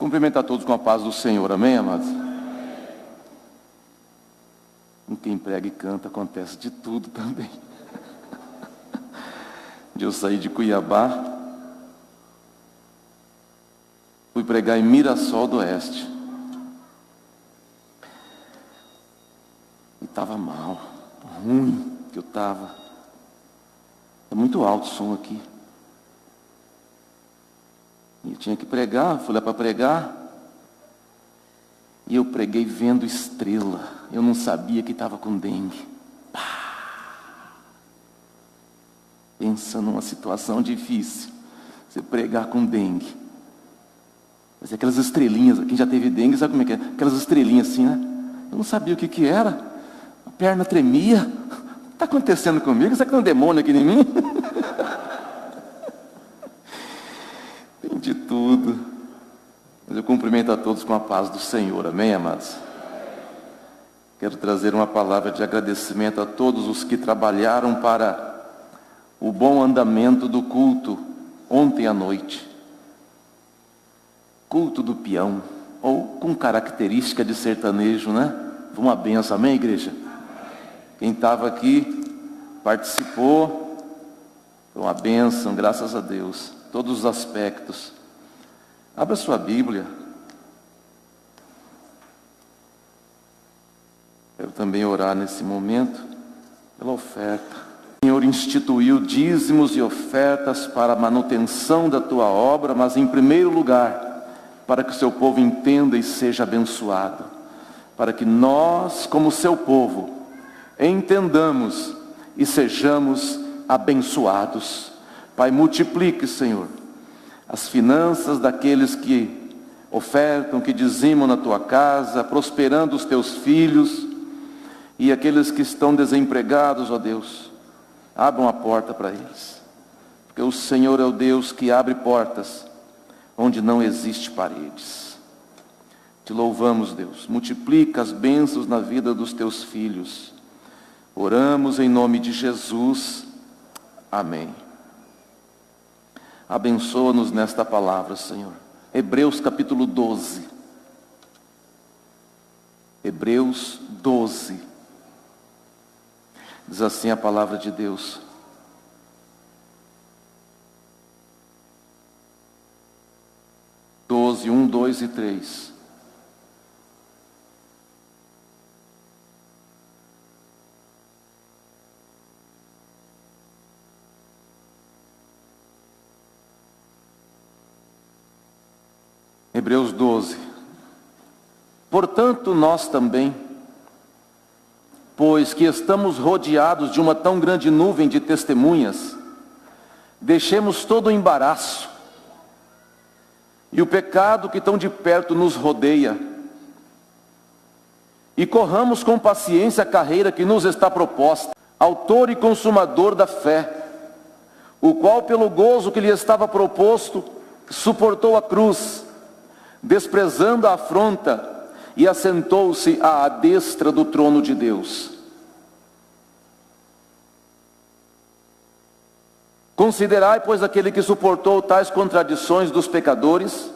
Cumprimentar todos com a paz do Senhor, amém, amados? Com quem prega e canta acontece de tudo também. De eu sair de Cuiabá, fui pregar em Mirassol do Oeste. E estava mal, ruim que eu estava. É muito alto o som aqui. E eu tinha que pregar, fui lá para pregar. E eu preguei vendo estrela. Eu não sabia que estava com dengue. Pensa numa situação difícil. Você pregar com dengue. Mas aquelas estrelinhas, quem já teve dengue sabe como é que é? Aquelas estrelinhas assim, né? Eu não sabia o que era. A perna tremia. O que está acontecendo comigo? Será que tem um demônio aqui em mim? Tem de tudo. Mas eu cumprimento a todos com a paz do Senhor, amém, amados? Quero trazer uma palavra de agradecimento a todos os que trabalharam para o bom andamento do culto ontem à noite. Culto do peão, ou com característica de sertanejo, né? Foi uma benção, amém, igreja? Quem estava aqui participou, foi uma benção, graças a Deus, todos os aspectos. Abra sua Bíblia. Quero também orar nesse momento pela oferta. O Senhor instituiu dízimos e ofertas para a manutenção da tua obra, mas em primeiro lugar, para que o seu povo entenda e seja abençoado. Para que nós, como seu povo, entendamos e sejamos abençoados. Pai, multiplique, Senhor, as finanças daqueles que ofertam, que dizimam na tua casa, prosperando os teus filhos, e aqueles que estão desempregados, ó Deus, abram a porta para eles, porque o Senhor é o Deus que abre portas onde não existe paredes. Te louvamos, Deus, multiplica as bênçãos na vida dos teus filhos. Oramos em nome de Jesus, amém. Abençoa-nos nesta palavra, Senhor. Hebreus capítulo 12. Hebreus 12. Diz assim a palavra de Deus: 12, 1, 2 e 3. Hebreus 12. Portanto, nós também, pois que estamos rodeados de uma tão grande nuvem de testemunhas, deixemos todo o embaraço e o pecado que tão de perto nos rodeia, e corramos com paciência a carreira que nos está proposta. Autor e consumador da fé, o qual pelo gozo que lhe estava proposto, suportou a cruz, desprezando a afronta, e assentou-se à destra do trono de Deus. Considerai, pois, aquele que suportou tais contradições dos pecadores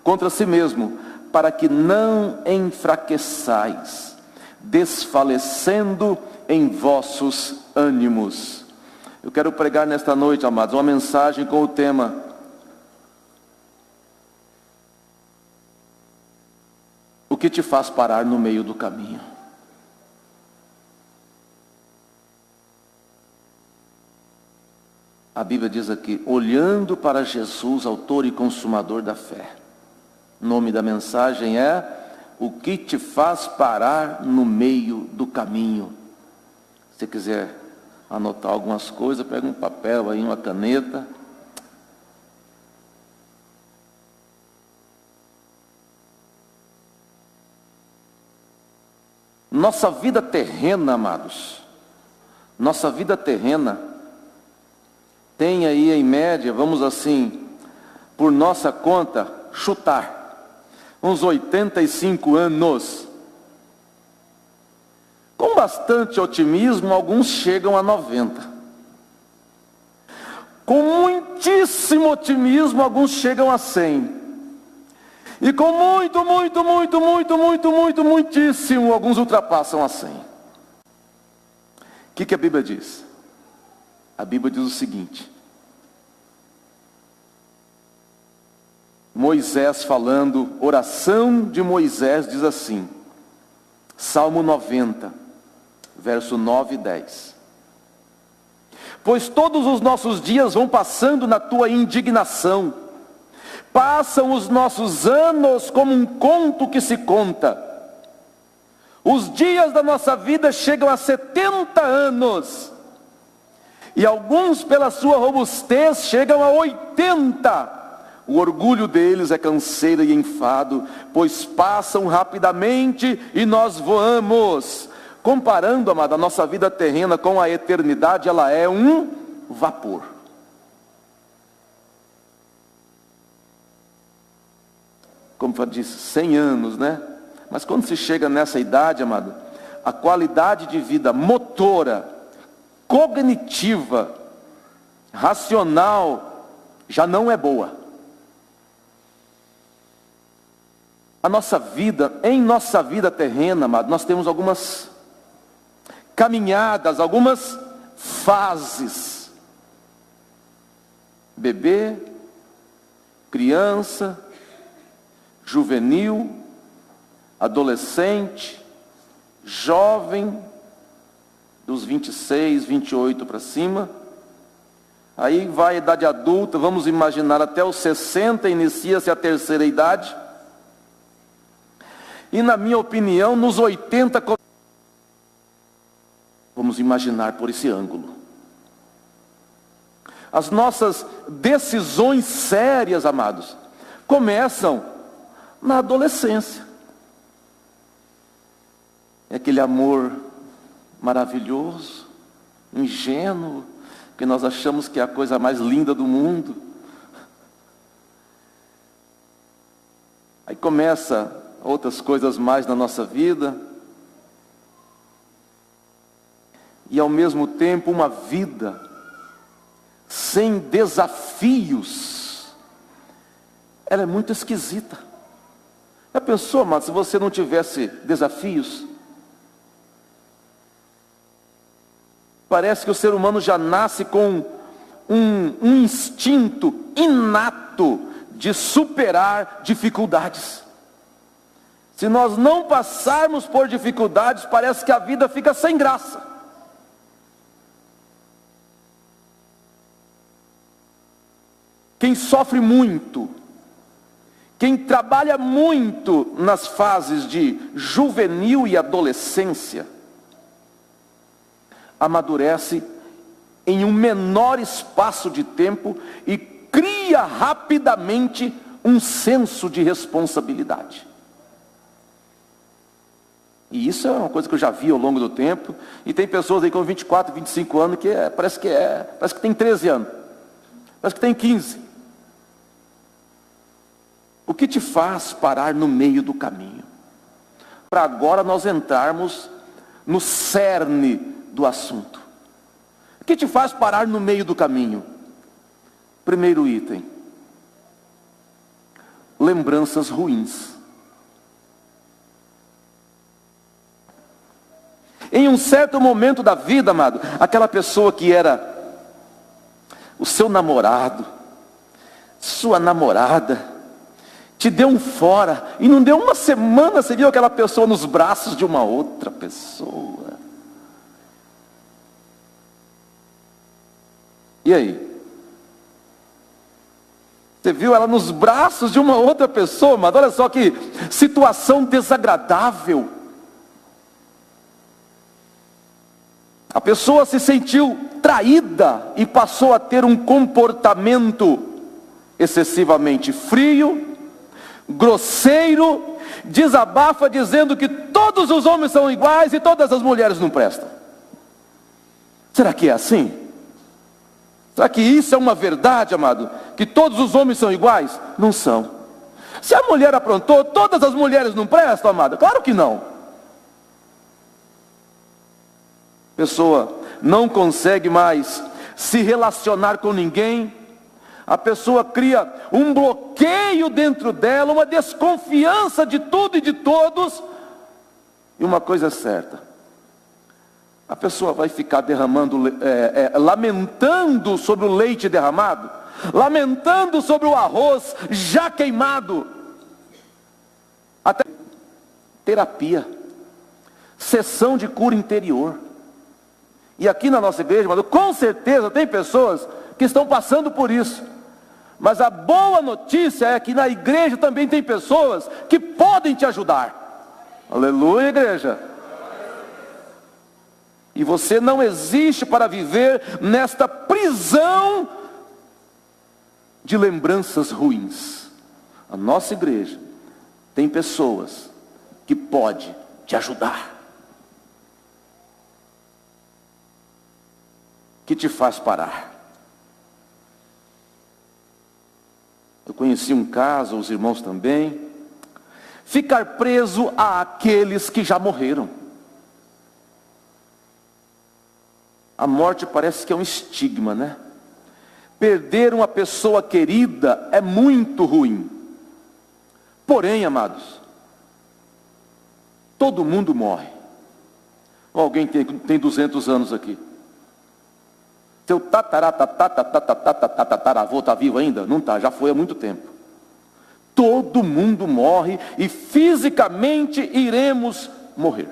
contra si mesmo, para que não enfraqueçais, desfalecendo em vossos ânimos. Eu quero pregar nesta noite, amados, uma mensagem com o tema: o que te faz parar no meio do caminho? A Bíblia diz aqui: olhando para Jesus, autor e consumador da fé. O nome da mensagem é: o que te faz parar no meio do caminho? Se você quiser anotar algumas coisas, pega um papel aí, uma caneta. Nossa vida terrena, amados, nossa vida terrena tem aí em média, vamos assim, por nossa conta, chutar, uns 85 anos. Com bastante otimismo, alguns chegam a 90. Com muitíssimo otimismo, alguns chegam a 100. E com muitíssimo, alguns ultrapassam a 100. O que a Bíblia diz? A Bíblia diz o seguinte: Moisés falando, oração de Moisés diz assim, Salmo 90, verso 9 e 10. Pois todos os nossos dias vão passando na tua indignação, passam os nossos anos como um conto que se conta. Os dias da nossa vida chegam a 70 anos, e alguns pela sua robustez chegam a 80. O orgulho deles é canseira e enfado, pois passam rapidamente e nós voamos. Comparando, amada, a nossa vida terrena com a eternidade, ela é um vapor. Como eu disse, 100 anos, né? Mas quando se chega nessa idade, amado, a qualidade de vida motora, cognitiva, racional, já não é boa. Em nossa vida terrena, amado, nós temos algumas caminhadas, algumas fases. Bebê, criança, juvenil, adolescente, jovem, dos 26, 28 para cima. Aí vai a idade adulta, vamos imaginar até os 60, inicia-se a terceira idade. E na minha opinião, nos 80, vamos imaginar por esse ângulo. As nossas decisões sérias, amados, começam na adolescência. É aquele amor maravilhoso, ingênuo, que nós achamos que é a coisa mais linda do mundo. Aí começa outras coisas mais na nossa vida, e ao mesmo tempo uma vida sem desafios, ela é muito esquisita. Já pensou, amado, se você não tivesse desafios? Parece que o ser humano já nasce com um instinto inato de superar dificuldades. Se nós não passarmos por dificuldades, parece que a vida fica sem graça. Quem sofre muito, quem trabalha muito nas fases de juvenil e adolescência, amadurece em um menor espaço de tempo e cria rapidamente um senso de responsabilidade. E isso é uma coisa que eu já vi ao longo do tempo. E tem pessoas aí com 24, 25 anos que parece que tem 13 anos. Parece que tem 15. O que te faz parar no meio do caminho? Para agora nós entrarmos no cerne do assunto. O que te faz parar no meio do caminho? Primeiro item: lembranças ruins. Em um certo momento da vida, amado, aquela pessoa que era o seu namorado, sua namorada, te deu um fora, e não deu uma semana, você viu aquela pessoa nos braços de uma outra pessoa. E aí? Você viu ela nos braços de uma outra pessoa, mas olha só que situação desagradável. A pessoa se sentiu traída e passou a ter um comportamento excessivamente frio, grosseiro, desabafa dizendo que todos os homens são iguais e todas as mulheres não prestam. Será que é assim? Será que isso é uma verdade, amado? Que todos os homens são iguais? Não são. Se a mulher aprontou, todas as mulheres não prestam, amado? Claro que não. A pessoa não consegue mais se relacionar com ninguém, A pessoa cria um bloqueio dentro dela, uma desconfiança de tudo e de todos. E uma coisa é certa: a pessoa vai ficar lamentando sobre o leite derramado, lamentando sobre o arroz já queimado. Até terapia, sessão de cura interior. E aqui na nossa igreja, mas com certeza tem pessoas que estão passando por isso. Mas a boa notícia é que na igreja também tem pessoas que podem te ajudar. Aleluia, igreja. E você não existe para viver nesta prisão de lembranças ruins. A nossa igreja tem pessoas que podem te ajudar, que te faz parar. Eu conheci um caso, os irmãos também, ficar preso àqueles que já morreram. A morte parece que é um estigma, né? Perder uma pessoa querida é muito ruim. Porém, amados, todo mundo morre. Alguém tem 200 anos aqui? Seu tataravô está vivo ainda? Não está, já foi há muito tempo. Todo mundo morre e fisicamente iremos morrer.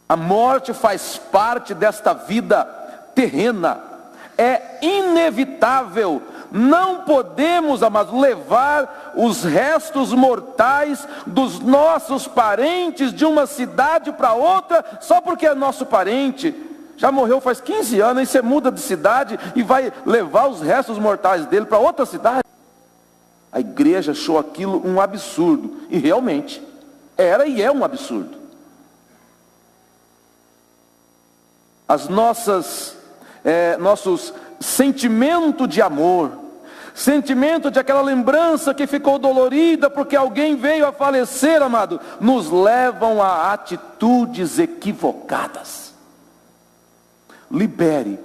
A morte faz parte desta vida terrena, é inevitável. Não podemos, amados, levar os restos mortais dos nossos parentes de uma cidade para outra, só porque é nosso parente. Já morreu faz 15 anos, e você muda de cidade e vai levar os restos mortais dele para outra cidade. A igreja achou aquilo um absurdo, e realmente, era e é um absurdo. Nossos sentimento de amor, sentimento de aquela lembrança que ficou dolorida porque alguém veio a falecer, amado, nos levam a atitudes equivocadas. Libere.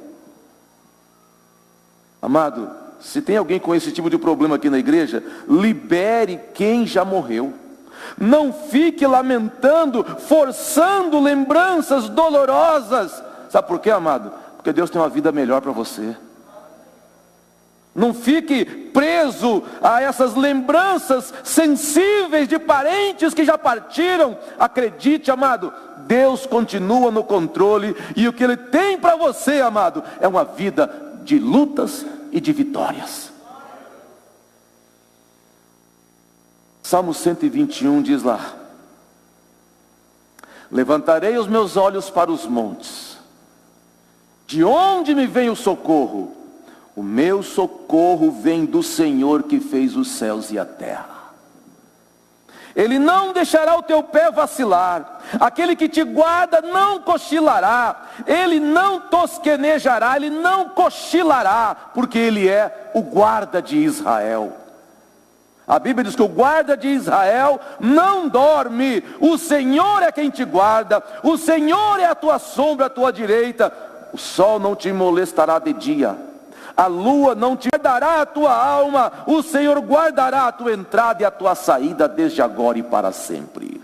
Amado, se tem alguém com esse tipo de problema aqui na igreja, libere quem já morreu. Não fique lamentando, forçando lembranças dolorosas. Sabe por quê, amado? Porque Deus tem uma vida melhor para você. Não fique preso a essas lembranças sensíveis de parentes que já partiram. Acredite, amado, Deus continua no controle. E o que Ele tem para você, amado, é uma vida de lutas e de vitórias. Salmo 121 diz lá: levantarei os meus olhos para os montes. De onde me vem o socorro? O meu socorro vem do Senhor que fez os céus e a terra. Ele não deixará o teu pé vacilar. Aquele que te guarda não cochilará. Ele não tosquenejará, ele não cochilará, porque ele é o guarda de Israel. A Bíblia diz que o guarda de Israel não dorme. O Senhor é quem te guarda. O Senhor é a tua sombra, a tua direita. O sol não te molestará de dia, a lua não te guardará a tua alma. O Senhor guardará a tua entrada e a tua saída desde agora e para sempre.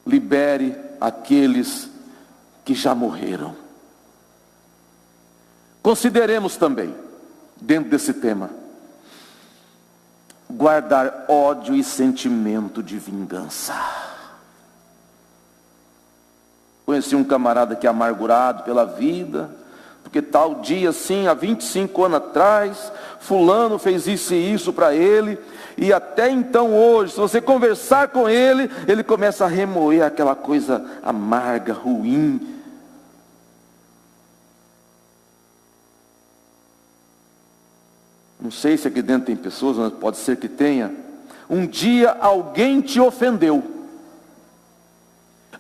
Libere aqueles que já morreram. Consideremos também, dentro desse tema, guardar ódio e sentimento de vingança. Conheci um camarada que é amargurado pela vida, porque tal dia assim, há 25 anos atrás, fulano fez isso e isso para ele, e até então hoje, se você conversar com ele, ele começa a remoer aquela coisa amarga, ruim. Não sei se aqui dentro tem pessoas, mas pode ser que tenha. Um dia alguém te ofendeu.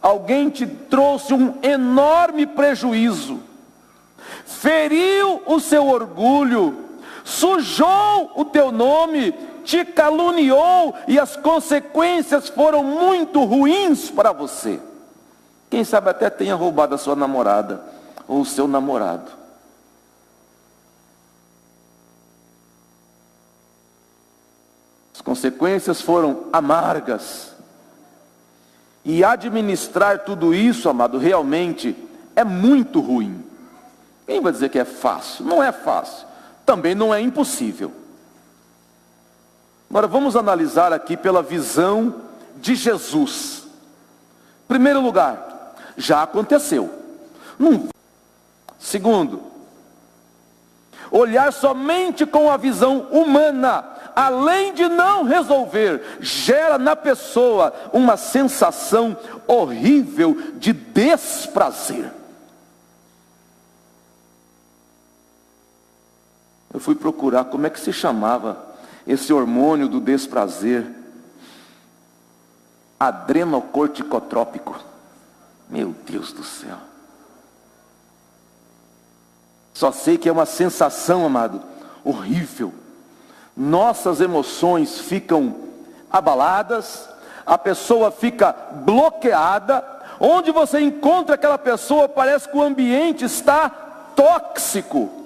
Alguém te trouxe um enorme prejuízo, feriu o seu orgulho, sujou o teu nome, te caluniou e as consequências foram muito ruins para você. Quem sabe até tenha roubado a sua namorada ou o seu namorado. As consequências foram amargas. E administrar tudo isso, amado, realmente é muito ruim. Quem vai dizer que é fácil? Não é fácil. Também não é impossível. Agora vamos analisar aqui pela visão de Jesus. Em primeiro lugar, já aconteceu. Segundo, olhar somente com a visão humana, além de não resolver, gera na pessoa uma sensação horrível de desprazer. Eu fui procurar como é que se chamava esse hormônio do desprazer. Adrenocorticotrópico. Meu Deus do céu. Só sei que é uma sensação, amado, horrível. Nossas emoções ficam abaladas, a pessoa fica bloqueada. Onde você encontra aquela pessoa, parece que o ambiente está tóxico.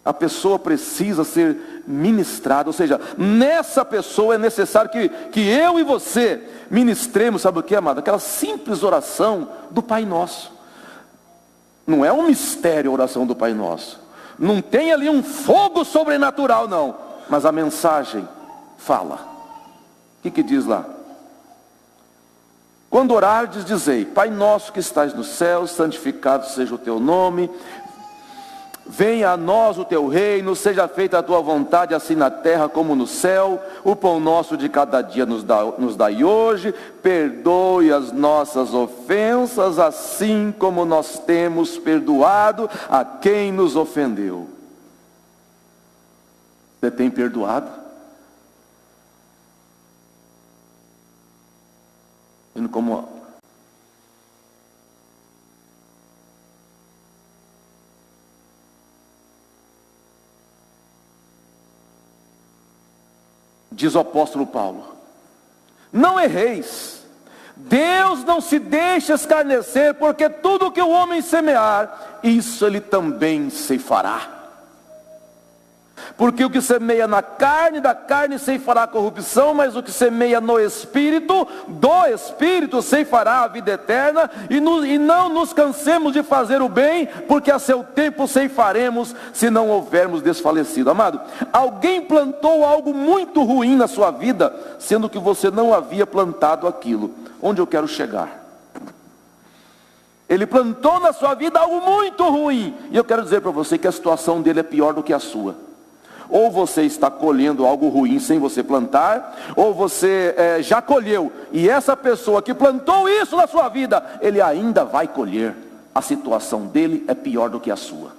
A pessoa precisa ser ministrada, ou seja, nessa pessoa é necessário que eu e você ministremos, sabe o que, amado? Aquela simples oração do Pai Nosso. Não é um mistério a oração do Pai Nosso. Não tem ali um fogo sobrenatural, não. Mas a mensagem fala. O que diz lá? Quando orardes, dizei: Pai nosso que estás no céu, santificado seja o teu nome. Venha a nós o teu reino, seja feita a tua vontade, assim na terra como no céu. O pão nosso de cada dia nos dai hoje. Perdoe as nossas ofensas, assim como nós temos perdoado a quem nos ofendeu. Você tem perdoado? Como diz o apóstolo Paulo: não erreis, Deus não se deixa escarnecer, porque tudo que o homem semear, isso ele também ceifará. Porque o que semeia na carne, da carne ceifará a corrupção, mas o que semeia no Espírito, do Espírito ceifará a vida eterna. E não nos cansemos de fazer o bem, porque a seu tempo ceifaremos, se não houvermos desfalecido. Amado, alguém plantou algo muito ruim na sua vida, sendo que você não havia plantado aquilo. Onde eu quero chegar? Ele plantou na sua vida algo muito ruim, e eu quero dizer para você que a situação dele é pior do que a sua. Ou você está colhendo algo ruim sem você plantar, ou você já colheu, e essa pessoa que plantou isso na sua vida, ele ainda vai colher. A situação dele é pior do que a sua.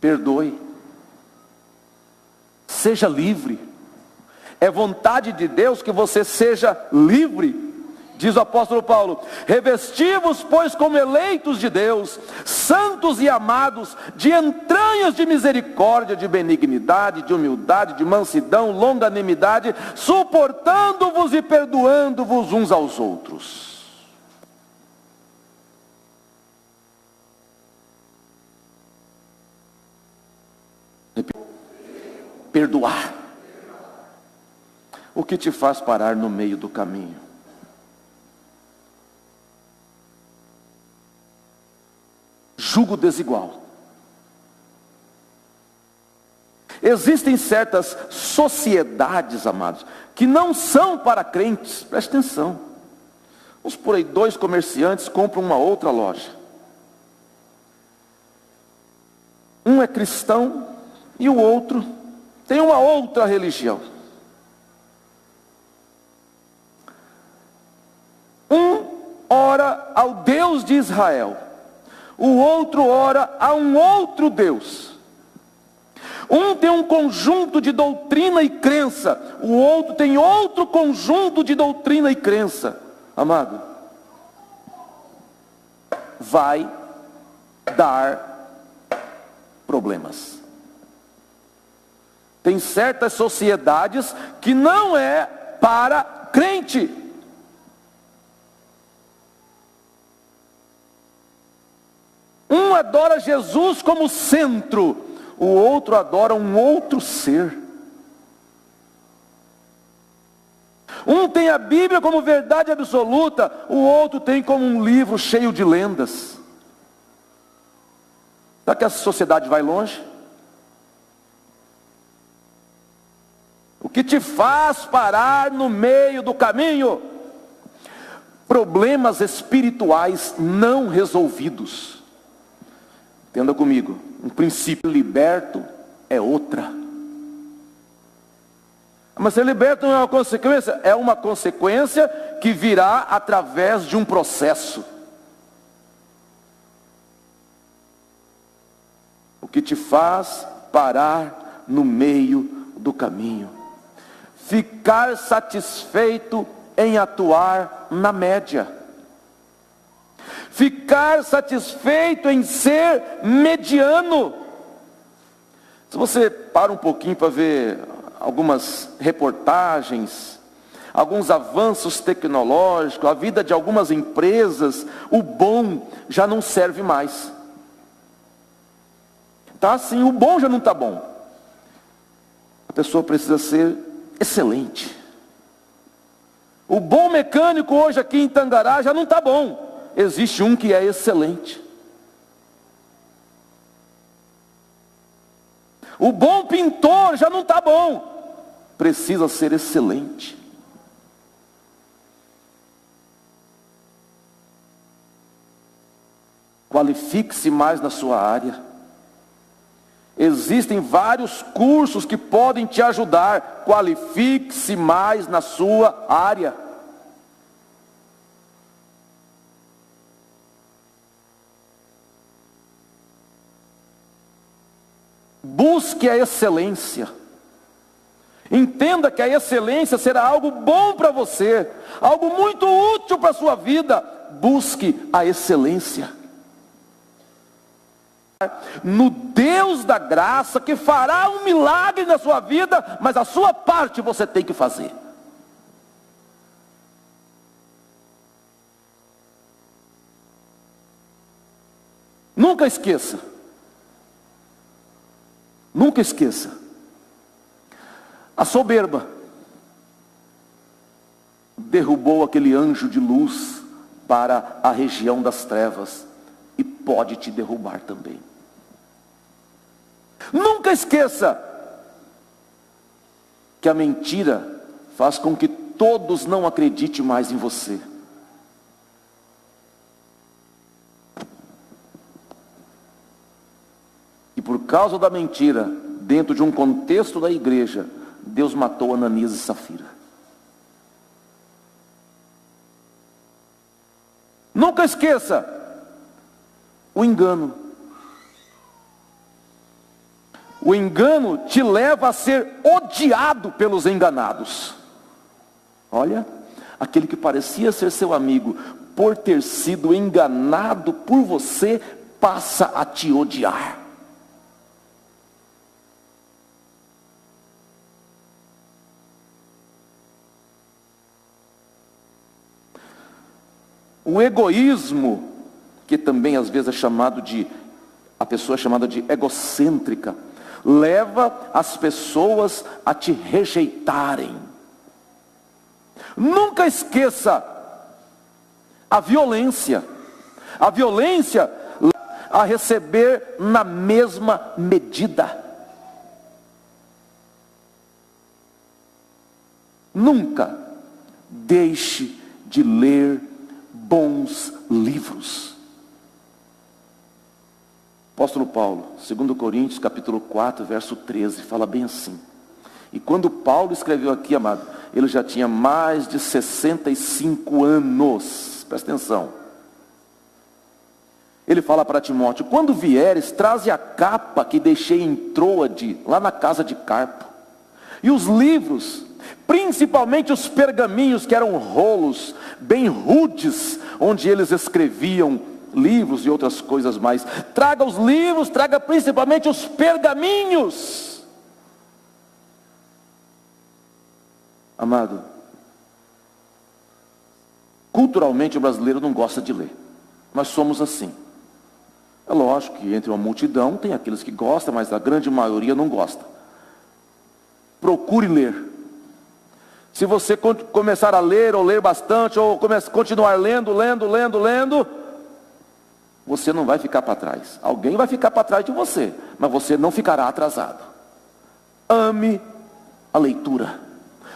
Perdoe. Seja livre. É vontade de Deus que você seja livre. Diz o apóstolo Paulo: revesti-vos, pois, como eleitos de Deus, santos e amados, de entranhas de misericórdia, de benignidade, de humildade, de mansidão, longanimidade, suportando-vos e perdoando-vos uns aos outros. Perdoar. O que te faz parar no meio do caminho? Jugo desigual. Existem certas sociedades, amados, que não são para crentes. Preste atenção. Vamos por aí, 2 comerciantes compram uma outra loja. Um é cristão e o outro tem uma outra religião. Um ora ao Deus de Israel, o outro ora a um outro Deus. Um tem um conjunto de doutrina e crença, o outro tem outro conjunto de doutrina e crença. Amado, vai dar problemas. Tem certas sociedades que não é para crente. Um adora Jesus como centro, o outro adora um outro ser. Um tem a Bíblia como verdade absoluta, o outro tem como um livro cheio de lendas. Será que essa sociedade vai longe? O que te faz parar no meio do caminho? Problemas espirituais não resolvidos. Entenda comigo, um princípio liberto é outra. Mas ser liberto não é uma consequência? É uma consequência que virá através de um processo. O que te faz parar no meio do caminho? Ficar satisfeito em atuar na média. Ficar satisfeito em ser mediano. Se você para um pouquinho para ver algumas reportagens, alguns avanços tecnológicos, a vida de algumas empresas, o bom já não serve mais. Tá assim, o bom já não está bom. A pessoa precisa ser excelente. O bom mecânico hoje aqui em Tangará já não está bom. Existe um que é excelente. O bom pintor já não está bom. Precisa ser excelente. Qualifique-se mais na sua área. Existem vários cursos que podem te ajudar. Qualifique-se mais na sua área. Busque a excelência. Entenda que a excelência será algo bom para você, algo muito útil para a sua vida. Busque a excelência no Deus da graça, que fará um milagre na sua vida, mas a sua parte você tem que fazer. Nunca esqueça. Nunca esqueça. A soberba derrubou aquele anjo de luz para a região das trevas e pode te derrubar também. Nunca esqueça que a mentira faz com que todos não acreditem mais em você. E por causa da mentira, dentro de um contexto da igreja, Deus matou Ananias e Safira. Nunca esqueça o engano. O engano te leva a ser odiado pelos enganados. Olha, aquele que parecia ser seu amigo, por ter sido enganado por você, passa a te odiar. O egoísmo, que também às vezes é chamado de, a pessoa é chamada de egocêntrica, leva as pessoas a te rejeitarem. Nunca esqueça a violência. A violência a receber na mesma medida. Nunca deixe de ler bons livros. Apóstolo Paulo, 2 Coríntios capítulo 4, verso 13, fala bem assim. E quando Paulo escreveu aqui, amado, ele já tinha mais de 65 anos. Presta atenção. Ele fala para Timóteo: quando vieres, traze a capa que deixei em Troade, lá na casa de Carpo. E os livros, principalmente os pergaminhos, que eram rolos bem rudes, onde eles escreviam livros e outras coisas mais. Traga os livros, traga principalmente os pergaminhos. Amado, culturalmente o brasileiro não gosta de ler. Nós somos assim. É lógico que entre uma multidão tem aqueles que gostam, mas a grande maioria não gosta. Procure ler. Se você começar a ler, ou ler bastante, ou continuar lendo, você não vai ficar para trás. Alguém vai ficar para trás de você, mas você não ficará atrasado. Ame a leitura.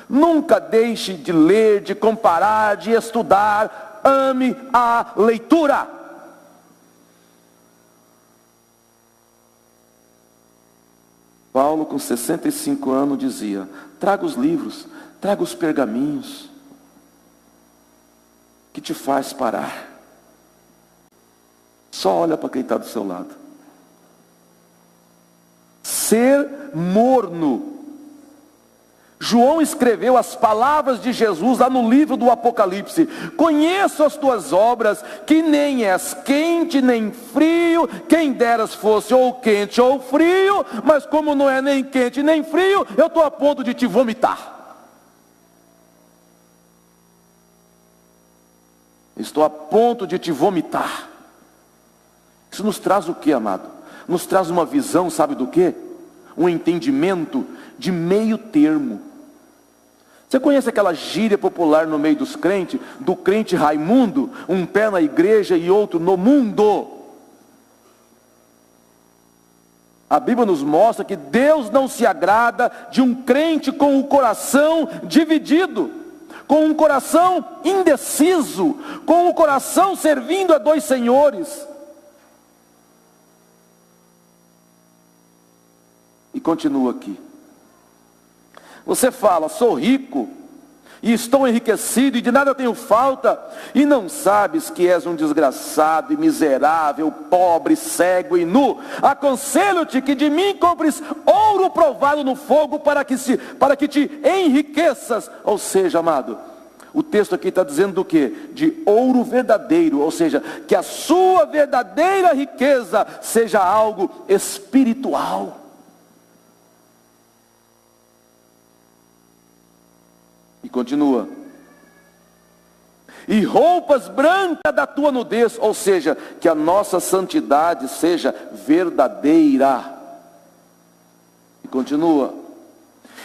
Nunca deixe de ler, de comparar, de estudar. Ame a leitura. Paulo, com 65 anos, dizia: traga os livros, traga os pergaminhos, que te faz parar. Só olha para quem está do seu lado. Ser morno. João escreveu as palavras de Jesus lá no livro do Apocalipse: conheço as tuas obras, que nem és quente nem frio, quem deras fosse ou quente ou frio, mas como não é nem quente nem frio, eu estou a ponto de te vomitar. Estou a ponto de te vomitar. Isso nos traz o que, amado? Nos traz uma visão, sabe do que? Um entendimento de meio termo. Você conhece aquela gíria popular no meio dos crentes, do crente Raimundo, um pé na igreja e outro no mundo? A Bíblia nos mostra que Deus não se agrada de um crente com o coração dividido, com um coração indeciso, com o coração servindo a dois senhores. E continua aqui. Você fala: sou rico e estou enriquecido e de nada tenho falta, e não sabes que és um desgraçado e miserável, pobre, cego e nu. Aconselho-te que de mim compres ouro provado no fogo para que te enriqueças. Ou seja, amado, o texto aqui está dizendo do quê? De ouro verdadeiro, ou seja, que a sua verdadeira riqueza seja algo espiritual. E continua: e roupas brancas da tua nudez, ou seja, que a nossa santidade seja verdadeira. E continua: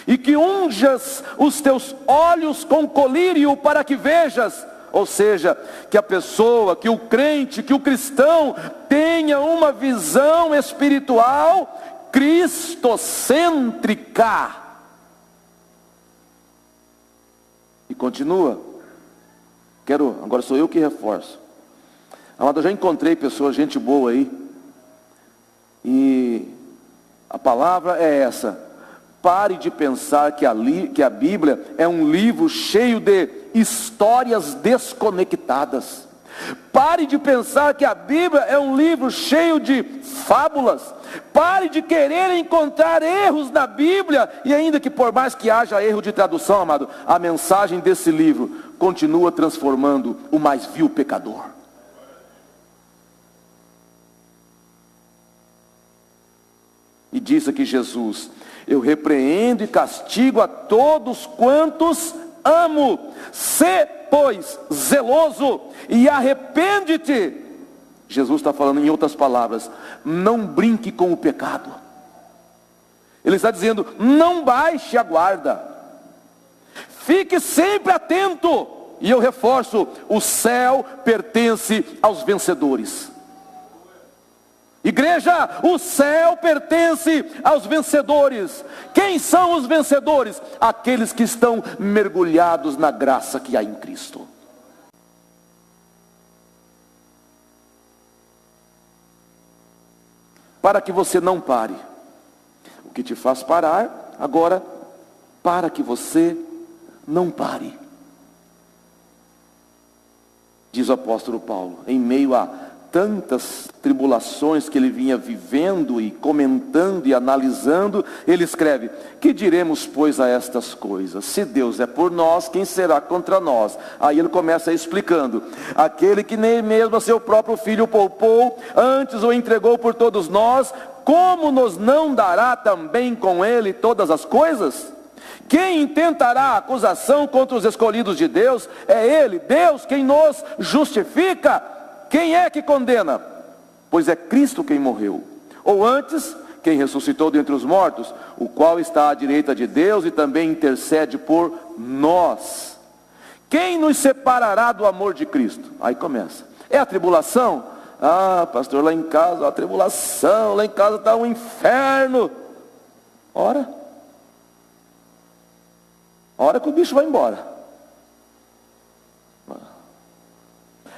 e que unjas os teus olhos com colírio para que vejas. Ou seja, que a pessoa, que o crente, que o cristão tenha uma visão espiritual cristocêntrica. E continua. Agora sou eu que reforço. Amado, eu já encontrei pessoas, gente boa aí, e a palavra é essa: pare de pensar que a Bíblia é um livro cheio de histórias desconectadas. Pare de pensar que a Bíblia é um livro cheio de fábulas. Pare de querer encontrar erros na Bíblia, e ainda que por mais que haja erro de tradução, amado, a mensagem desse livro continua transformando o mais vil pecador. E diz aqui Jesus: eu repreendo e castigo a todos quantos amo. Sê, pois, zeloso e arrepende-te. Jesus está falando em outras palavras: não brinque com o pecado. Ele está dizendo: não baixe a guarda, fique sempre atento. E eu reforço: o céu pertence aos vencedores. Igreja, o céu pertence aos vencedores. Quem são os vencedores? Aqueles que estão mergulhados na graça que há em Cristo. Para que você não pare. O que te faz parar, agora, para que você não pare. Diz o apóstolo Paulo, em meio a tantas tribulações que ele vinha vivendo e comentando e analisando, ele escreve: que diremos pois a estas coisas? Se Deus é por nós, quem será contra nós? Aí ele começa explicando: aquele que nem mesmo a seu próprio filho poupou, antes o entregou por todos nós, como nos não dará também com ele todas as coisas? Quem intentará acusação contra os escolhidos de Deus? É Ele, Deus, quem nos justifica. Quem é que condena? Pois é Cristo quem morreu, ou antes, quem ressuscitou dentre os mortos, o qual está à direita de Deus e também intercede por nós. Quem nos separará do amor de Cristo? Aí começa. É a tribulação? Ah, pastor, lá em casa a tribulação, lá em casa está um inferno. Ora que o bicho vai embora.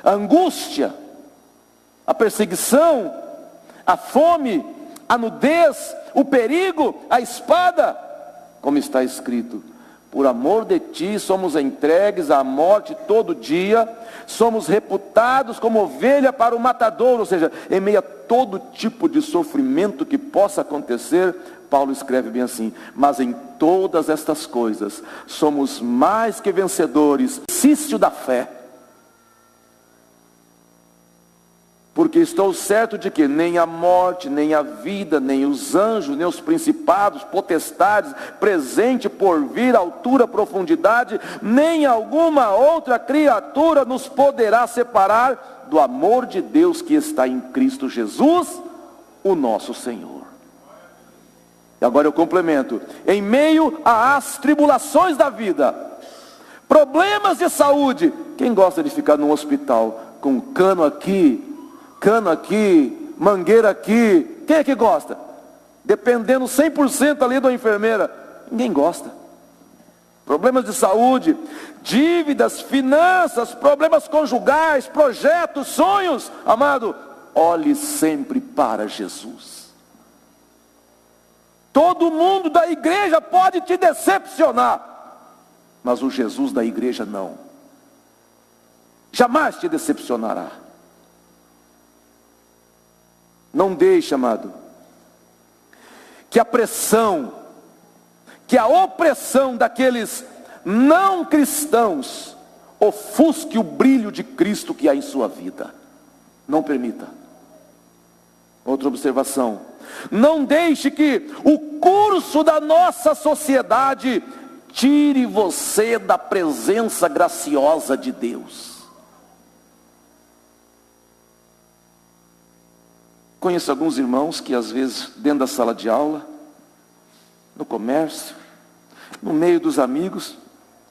A angústia, a perseguição, a fome, a nudez, o perigo, a espada, como está escrito: por amor de ti somos entregues à morte todo dia, somos reputados como ovelha para o matador. Ou seja, em meio a todo tipo de sofrimento que possa acontecer, Paulo escreve bem assim: mas em todas estas coisas somos mais que vencedores, exercício da fé. Porque estou certo de que nem a morte, nem a vida, nem os anjos, nem os principados, potestades, presente, porvir, altura, profundidade, nem alguma outra criatura nos poderá separar do amor de Deus que está em Cristo Jesus, o nosso Senhor. E agora eu complemento: em meio às tribulações da vida, problemas de saúde. Quem gosta de ficar num hospital com cano aqui, mangueira aqui? Quem é que gosta? Dependendo 100% ali da enfermeira. Ninguém gosta. Problemas de saúde, dívidas, finanças, problemas conjugais, projetos, sonhos. Amado, olhe sempre para Jesus. Todo mundo da igreja pode te decepcionar, mas o Jesus da igreja não. Jamais te decepcionará. Não deixe, amado, que a pressão, que a opressão daqueles não cristãos ofusque o brilho de Cristo que há em sua vida. Não permita. Outra observação: não deixe que o curso da nossa sociedade tire você da presença graciosa de Deus. Conheço alguns irmãos que às vezes dentro da sala de aula, no comércio, no meio dos amigos,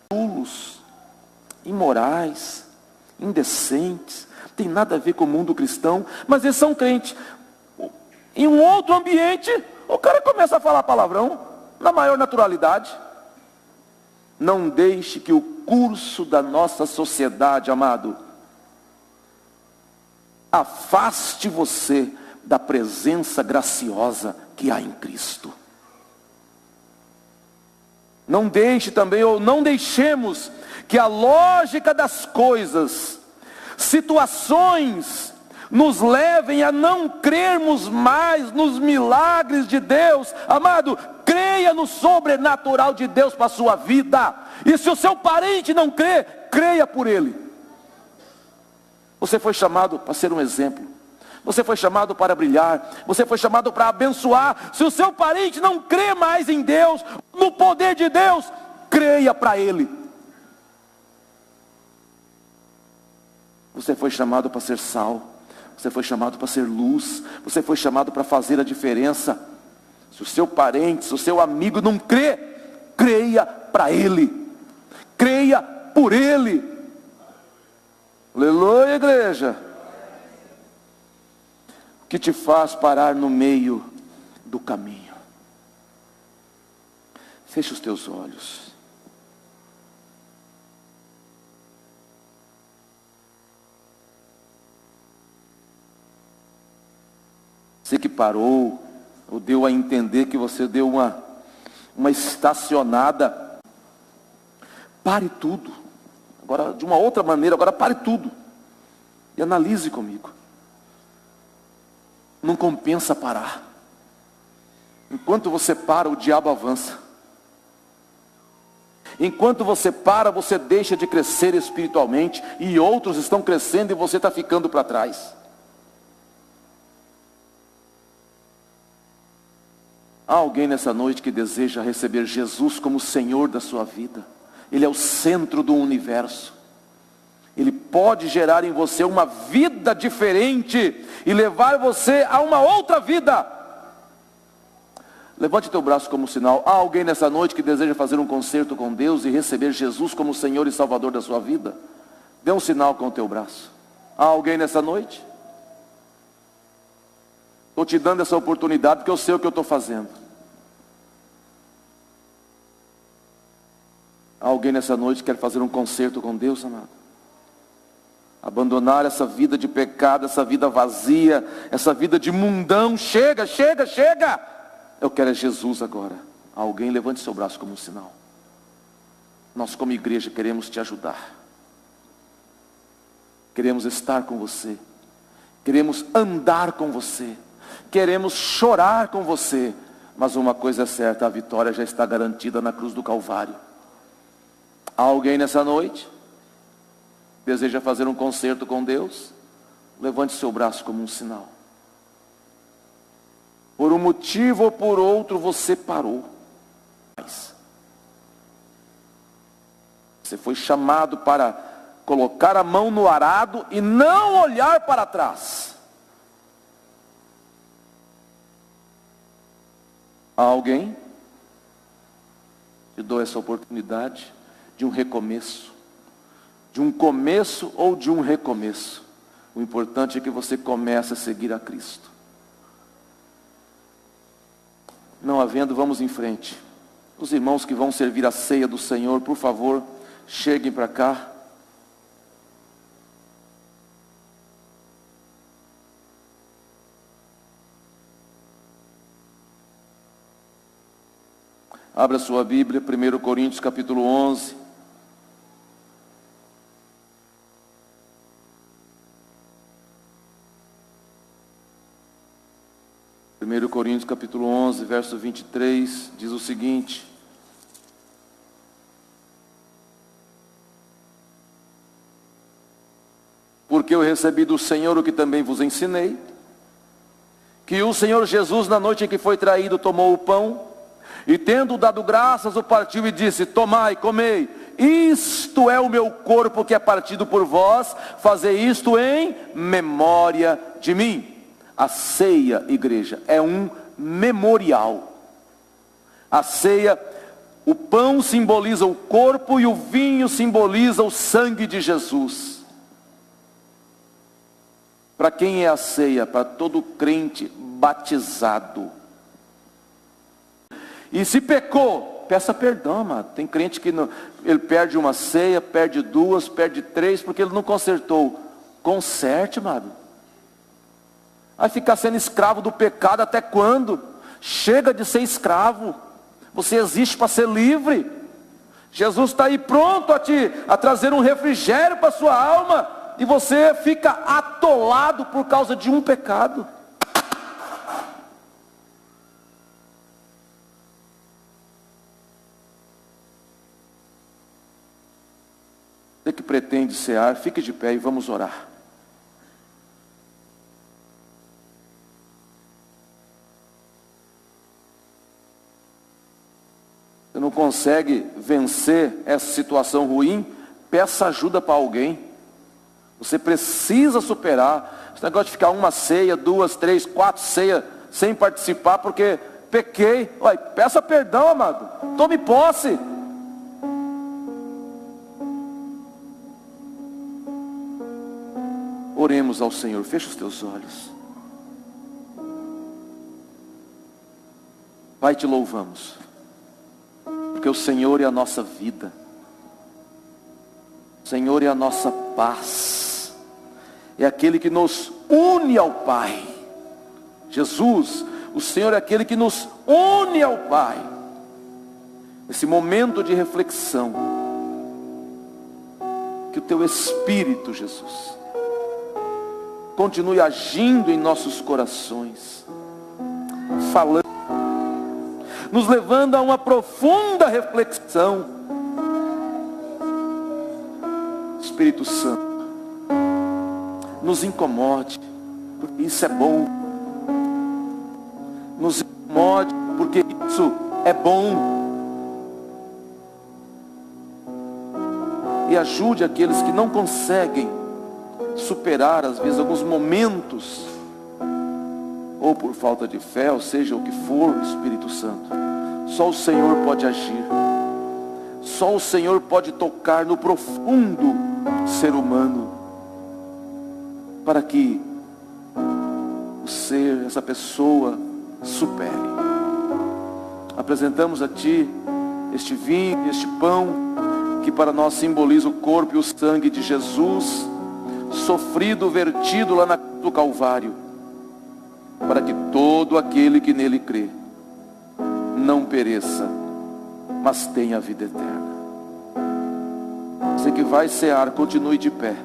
tolos, imorais, indecentes, tem nada a ver com o mundo cristão, mas eles são crentes. Em um outro ambiente, o cara começa a falar palavrão, na maior naturalidade. Não deixe que o curso da nossa sociedade, amado, afaste você da presença graciosa que há em Cristo. Não deixe também, ou não deixemos que a lógica das coisas, situações, nos levem a não crermos mais nos milagres de Deus. Amado, creia no sobrenatural de Deus para a sua vida. E se o seu parente não crê, creia por ele. Você foi chamado para ser um exemplo. Você foi chamado para brilhar. Você foi chamado para abençoar. Se o seu parente não crê mais em Deus, no poder de Deus, creia para ele. Você foi chamado para ser sal. Você foi chamado para ser luz. Você foi chamado para fazer a diferença. Se o seu parente, se o seu amigo não crê, creia para ele. Creia por ele. Aleluia, igreja. O que te faz parar no meio do caminho? Feche os teus olhos. Você que parou, ou deu a entender que você deu uma estacionada, pare tudo. Agora, de uma outra maneira, agora pare tudo. E analise comigo. Não compensa parar. Enquanto você para, o diabo avança. Enquanto você para, você deixa de crescer espiritualmente, e outros estão crescendo e você está ficando para trás. Há alguém nessa noite que deseja receber Jesus como Senhor da sua vida. Ele é o centro do universo. Ele pode gerar em você uma vida diferente e levar você a uma outra vida. Levante teu braço como sinal. Há alguém nessa noite que deseja fazer um concerto com Deus e receber Jesus como Senhor e Salvador da sua vida? Dê um sinal com o teu braço. Há alguém nessa noite? Estou te dando essa oportunidade porque eu sei o que eu estou fazendo. Há alguém nessa noite que quer fazer um concerto com Deus, amado? Abandonar essa vida de pecado, essa vida vazia, essa vida de mundão. Chega, chega, chega! Eu quero é Jesus agora. Há alguém? Levante seu braço como um sinal. Nós como igreja queremos te ajudar. Queremos estar com você. Queremos andar com você. Queremos chorar com você. Mas uma coisa é certa, a vitória já está garantida na cruz do Calvário. Há alguém nessa noite? Deseja fazer um concerto com Deus? Levante seu braço como um sinal. Por um motivo ou por outro você parou. Você foi chamado para colocar a mão no arado e não olhar para trás. Há alguém? Te dou essa oportunidade de um recomeço. De um começo ou de um recomeço. O importante é que você comece a seguir a Cristo. Não havendo, vamos em frente. Os irmãos que vão servir a ceia do Senhor, por favor, cheguem para cá. Abra sua Bíblia, 1 Coríntios capítulo 11. Primeiro Coríntios capítulo 11, verso 23, diz o seguinte: porque eu recebi do Senhor o que também vos ensinei, que o Senhor Jesus, na noite em que foi traído, tomou o pão, e tendo dado graças, o partiu e disse: tomai, comei, isto é o meu corpo que é partido por vós, fazei isto em memória de mim. A ceia, igreja, é um memorial. A ceia, o pão simboliza o corpo e o vinho simboliza o sangue de Jesus. Para quem é a ceia? Para todo crente batizado. E se pecou, peça perdão, amado. Tem crente que não, ele perde uma ceia, perde duas, perde três, porque ele não consertou. Conserte, amado. Vai ficar sendo escravo do pecado até quando? Chega de ser escravo. Você existe para ser livre. Jesus está aí pronto a trazer um refrigério para a sua alma. E você fica atolado por causa de um pecado. Você que pretende cear, fique de pé e vamos orar. Você não consegue vencer essa situação ruim, peça ajuda para alguém. Você precisa superar. Esse negócio de ficar uma ceia, duas, três, quatro ceias sem participar porque pequei. Olha, peça perdão, amado. Tome posse. Oremos ao Senhor. Fecha os teus olhos. Pai, te louvamos, porque o Senhor é a nossa vida. O Senhor é a nossa paz. É aquele que nos une ao Pai. Jesus, o Senhor é aquele que nos une ao Pai. Nesse momento de reflexão, que o teu Espírito, Jesus, continue agindo em nossos corações, falando, nos levando a uma profunda reflexão. Espírito Santo, nos incomode, porque isso é bom. Nos incomode, porque isso é bom. E ajude aqueles que não conseguem superar, às vezes, alguns momentos, ou por falta de fé, ou seja, o que for, Espírito Santo. Só o Senhor pode agir. Só o Senhor pode tocar no profundo ser humano, para que o ser, essa pessoa, supere. Apresentamos a Ti este vinho, este pão, que para nós simboliza o corpo e o sangue de Jesus, sofrido, vertido lá na cruz do Calvário, para que todo aquele que nele crê, não pereça, mas tenha a vida eterna. Você que vai cear, continue de pé.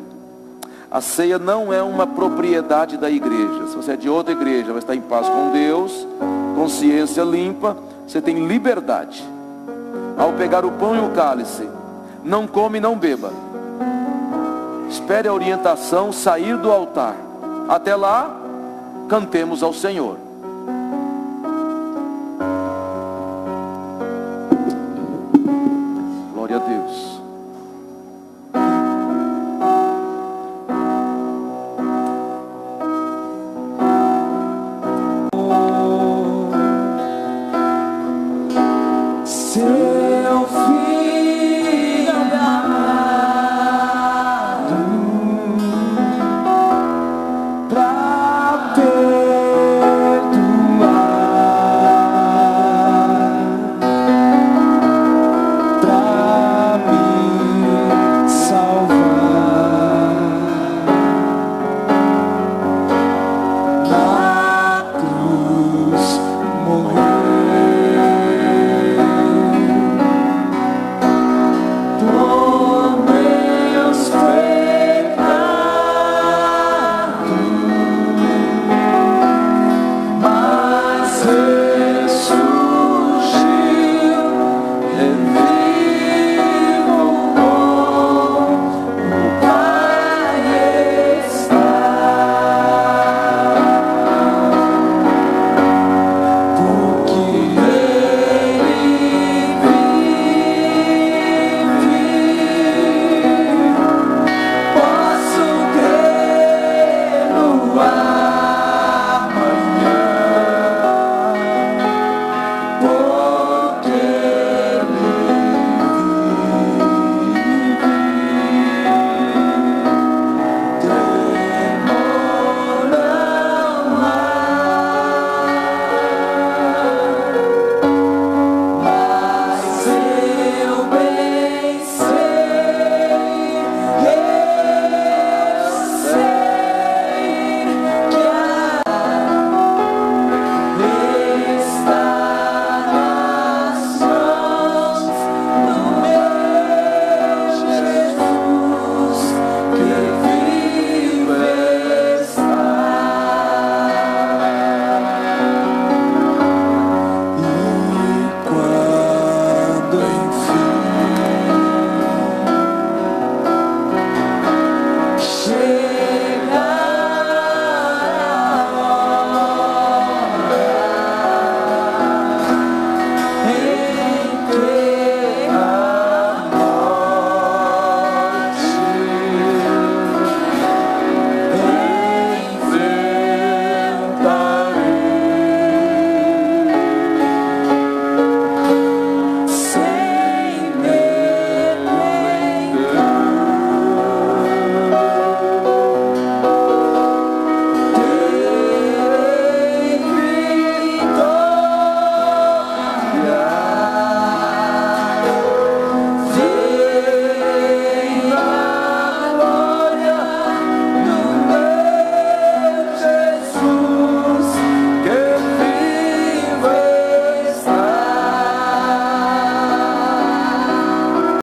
A ceia não é uma propriedade da igreja. Se você é de outra igreja, vai estar em paz com Deus, consciência limpa, você tem liberdade. Ao pegar o pão e o cálice, não come e não beba. Espere a orientação sair do altar. Até lá, cantemos ao Senhor.